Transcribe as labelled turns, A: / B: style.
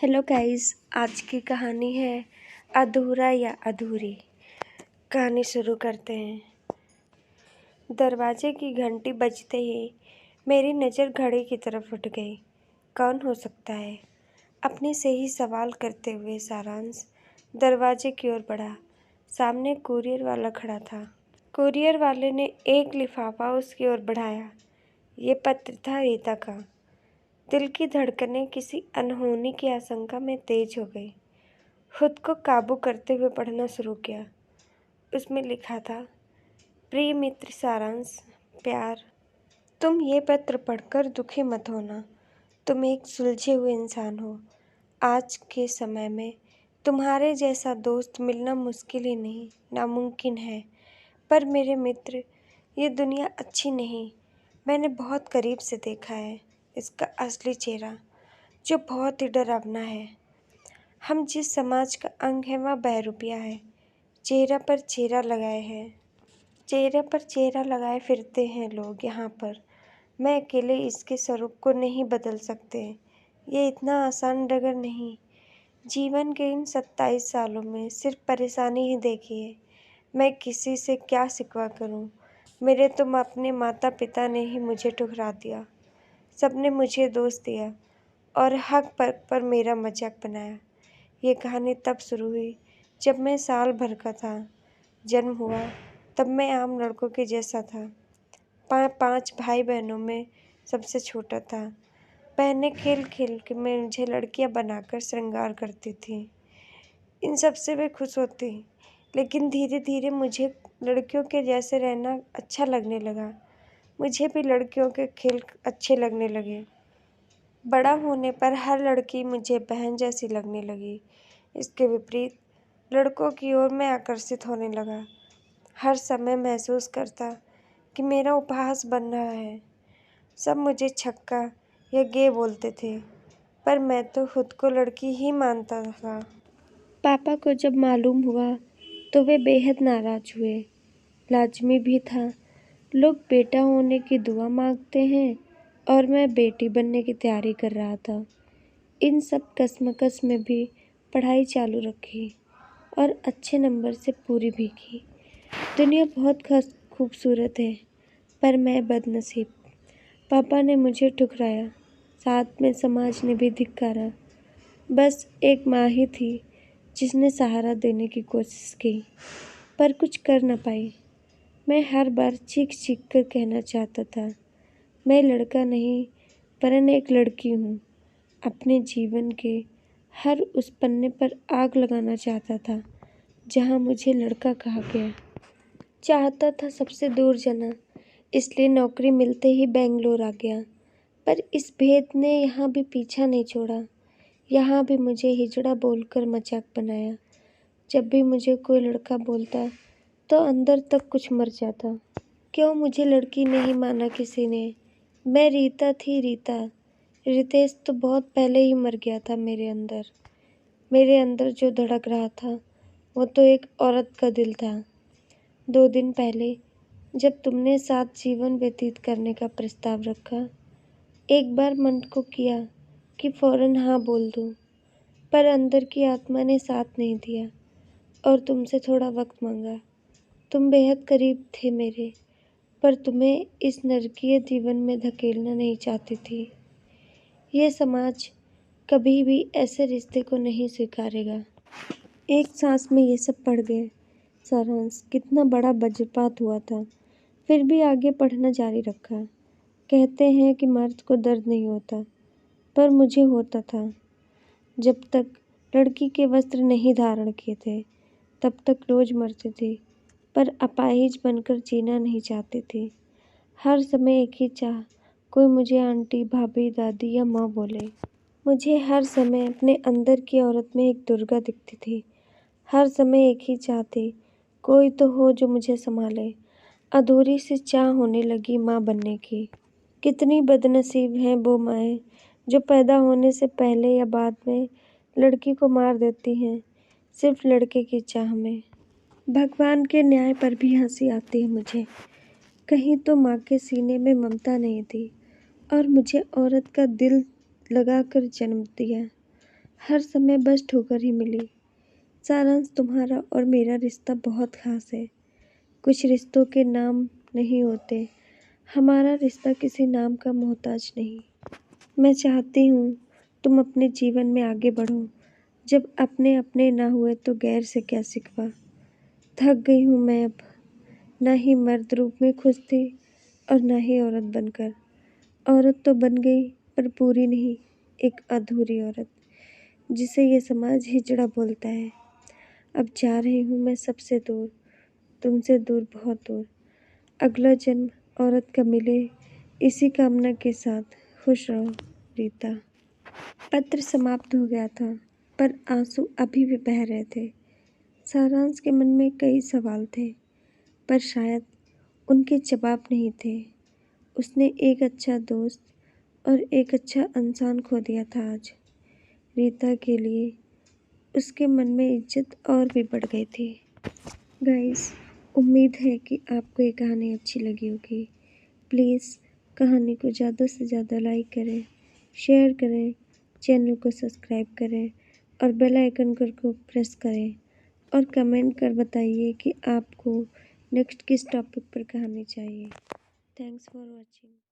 A: Hello guys, आज की कहानी है अधूरा या अधूरी। कहानी शुरू करते हैं। दरवाजे की घंटी बजते ही मेरी नज़र घड़ी की तरफ उठ गई। कौन हो सकता है? अपने से ही सवाल करते हुए सारांश दरवाजे की ओर बढ़ा। सामने कुरियर वाला खड़ा था। कुरियर वाले ने एक लिफाफा उसकी ओर बढ़ाया। ये पत्र था रीता का। दिल की धड़कनें किसी अनहोनी की आशंका में तेज हो गई। खुद को काबू करते हुए पढ़ना शुरू किया। उसमें लिखा था, प्रिय मित्र सारांश, प्यार। तुम ये पत्र पढ़कर दुखी मत होना। तुम एक सुलझे हुए इंसान हो। आज के समय में तुम्हारे जैसा दोस्त मिलना मुश्किल ही नहीं, नामुमकिन है। पर मेरे मित्र, ये दुनिया अच्छी नहीं। मैंने बहुत करीब से देखा है इसका असली चेहरा, जो बहुत ही डरावना है। हम जिस समाज का अंग है वह बहरूपिया है। चेहरा पर चेहरा लगाए है। चेहरे पर चेहरा लगाए फिरते हैं लोग यहाँ पर। मैं अकेले इसके स्वरूप को नहीं बदल सकते। ये इतना आसान डगर नहीं। जीवन के इन 27 सालों में सिर्फ परेशानी ही देखी है। मैं किसी से क्या शिकवा करूं? मेरे तुम अपने माता पिता ने ही मुझे ठुकरा दिया। सबने मुझे दोष दिया और हक पर मेरा मजाक बनाया। ये कहानी तब शुरू हुई जब मैं साल भर का था। जन्म हुआ तब मैं आम लड़कों के जैसा था। 5 भाई बहनों में सबसे छोटा था। बहनें खेल खेल के मैं मुझे लड़कियां बनाकर श्रृंगार करती थी। इन सब से वे खुश होती, लेकिन धीरे धीरे मुझे लड़कियों के जैसे रहना अच्छा लगने लगा। मुझे भी लड़कियों के खेल अच्छे लगने लगे। बड़ा होने पर हर लड़की मुझे बहन जैसी लगने लगी। इसके विपरीत लड़कों की ओर मैं आकर्षित होने लगा। हर समय महसूस करता कि मेरा उपहास बन रहा है। सब मुझे छक्का या गे बोलते थे, पर मैं तो खुद को लड़की ही मानता था। पापा को जब मालूम हुआ तो वे बेहद नाराज हुए। लाजमी भी था। लोग बेटा होने की दुआ मांगते हैं और मैं बेटी बनने की तैयारी कर रहा था। इन सब कश्मकश में भी पढ़ाई चालू रखी और अच्छे नंबर से पूरी भी की। दुनिया बहुत खूबसूरत है, पर मैं बदनसीब। पापा ने मुझे ठुकराया, साथ में समाज ने भी धिक्कारा। बस एक माँ ही थी जिसने सहारा देने की कोशिश की, पर कुछ कर न पाई। मैं हर बार चीख चीख कर कहना चाहता था, मैं लड़का नहीं वरन एक लड़की हूँ। अपने जीवन के हर उस पन्ने पर आग लगाना चाहता था जहाँ मुझे लड़का कहा गया। चाहता था सबसे दूर जाना, इसलिए नौकरी मिलते ही बेंगलोर आ गया। पर इस भेद ने यहाँ भी पीछा नहीं छोड़ा। यहाँ भी मुझे हिजड़ा बोलकर मजाक बनाया। जब भी मुझे कोई लड़का बोलता तो अंदर तक कुछ मर जाता। क्यों मुझे लड़की नहीं माना किसी ने? मैं रीता थी, रीता। रितेश तो बहुत पहले ही मर गया था मेरे अंदर। मेरे अंदर जो धड़क रहा था वो तो एक औरत का दिल था। 2 दिन पहले जब तुमने साथ जीवन व्यतीत करने का प्रस्ताव रखा, एक बार मन को किया कि फौरन हाँ बोल दूं, पर अंदर की आत्मा ने साथ नहीं दिया और तुमसे थोड़ा वक्त मांगा। तुम बेहद करीब थे मेरे, पर तुम्हें इस नरकीय जीवन में धकेलना नहीं चाहती थी। ये समाज कभी भी ऐसे रिश्ते को नहीं स्वीकारेगा। एक सांस में ये सब पढ़ गए। सारांश, कितना बड़ा वज्रपात हुआ था, फिर भी आगे पढ़ना जारी रखा। कहते हैं कि मर्द को दर्द नहीं होता, पर मुझे होता था। जब तक लड़की के वस्त्र नहीं धारण किए थे, तब तक रोज मरती थी, पर अपाहिज बनकर जीना नहीं चाहती थी। हर समय एक ही चाह, कोई मुझे आंटी, भाभी, दादी या माँ बोले। मुझे हर समय अपने अंदर की औरत में एक दुर्गा दिखती थी। हर समय एक ही चाह थी, कोई तो हो जो मुझे संभाले। अधूरी सी चाह होने लगी माँ बनने की। कितनी बदनसीब हैं वो माएँ जो पैदा होने से पहले या बाद में लड़की को मार देती हैं, सिर्फ लड़के की चाह में। भगवान के न्याय पर भी हंसी आती है मुझे। कहीं तो माँ के सीने में ममता नहीं थी और मुझे औरत का दिल लगाकर जन्म दिया। हर समय बस ठोकर ही मिली। सारांश, तुम्हारा और मेरा रिश्ता बहुत ख़ास है। कुछ रिश्तों के नाम नहीं होते। हमारा रिश्ता किसी नाम का मोहताज नहीं। मैं चाहती हूँ तुम अपने जीवन में आगे बढ़ो। जब अपने अपने ना हुए तो गैर से क्या सिकवा। थक गई हूँ मैं अब। ना ही मर्द रूप में खुश थी और ना ही औरत बनकर। औरत तो बन गई पर पूरी नहीं, एक अधूरी औरत जिसे ये समाज हिजड़ा बोलता है। अब जा रही हूँ मैं सबसे दूर, तुमसे दूर, बहुत दूर। अगला जन्म औरत का मिले, इसी कामना के साथ खुश रहो रीता। पत्र समाप्त हो गया था पर आंसू अभी भी बह रहे थे। सारांश के मन में कई सवाल थे पर शायद उनके जवाब नहीं थे। उसने एक अच्छा दोस्त और एक अच्छा इंसान खो दिया था आज। रीता के लिए उसके मन में इज्जत और भी बढ़ गई थी। गाइस, उम्मीद है कि आपको ये कहानी अच्छी लगी होगी। प्लीज़ कहानी को ज़्यादा से ज़्यादा लाइक करें, शेयर करें, चैनल को सब्सक्राइब करें और बेल आइकन को प्रेस करें और कमेंट कर बताइए कि आपको नेक्स्ट किस टॉपिक पर कहानी चाहिए। Thanks for watching.